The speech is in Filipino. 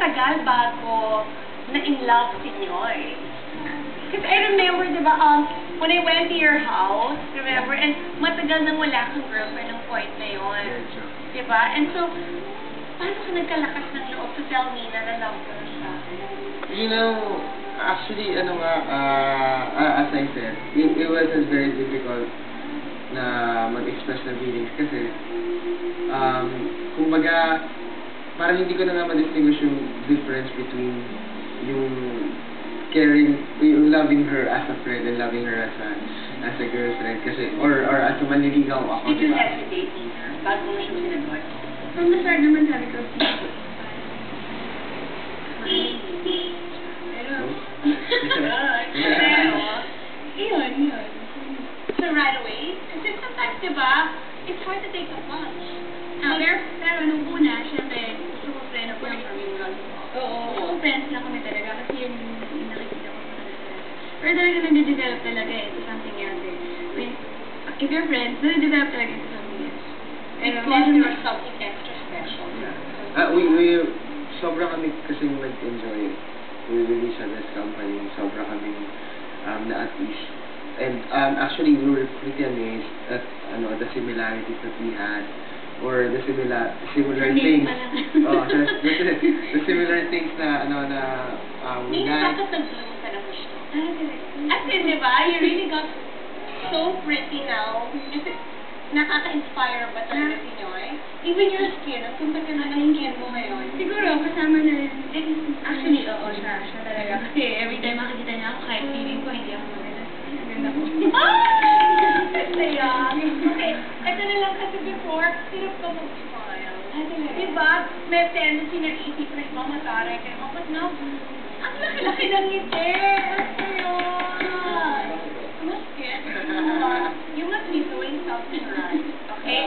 matagal bago na-in love si Nyoy. Because I remember, di ba, when I went to your house, remember, and matagal nang wala kang girlfriend ng point na yun. Di ba? And so, paano ka nagkalakas ng loob to tell Nina na love mo siya? You know, actually, ano nga, as I said, it was very difficult na mag-express ng feelings kasi, kumbaga, parang hindi ko na nga ma-distinguish yung difference between yung caring, yung loving her as a friend and loving her as a girlfriend kasi, or as a manliligaw ako. Did you hesitate, Nina? Bago mo siya sinagot? From the start naman sabi ko, Yun. So right away? Kasi sometimes, diba, it's hard to take a plunge. Pero nung una, syempre, gusto ko friend ako yung Oo, friends lang kami talaga kasi yun yung nakikita ko sa kanila. Pero talaga nag-develop talaga to something else eh. I mean, if you're friends, nag-develop talaga into something else. Because you're something extra special. Sobra kami kasing nag-enjoy with each other's company. Sobra kami na at least. And actually, we were pretty amazed at the similarities that we had. Or the similar things. The similar things na we like. Tapos nag-bloom ka na gusto. As in, diba, you really got so pretty now. Nakaka-inspire ba talaga si Nyoy? Even your skin, at kung ka na ng skin mo ngayon. Siguro, kasama na rin. Actually, oo, siya talaga. Kasi every time makikita niya ako, kahit feeling ko, hindi ako maganda. Maganda ko. Saya. Okay, ito na lang kasi before, hirap ka mag-smile. Diba? May tendency na isip na iba mataray kayo. But now, ang laki-laki ng ngiti. Ano yun? You must be doing something right. Okay?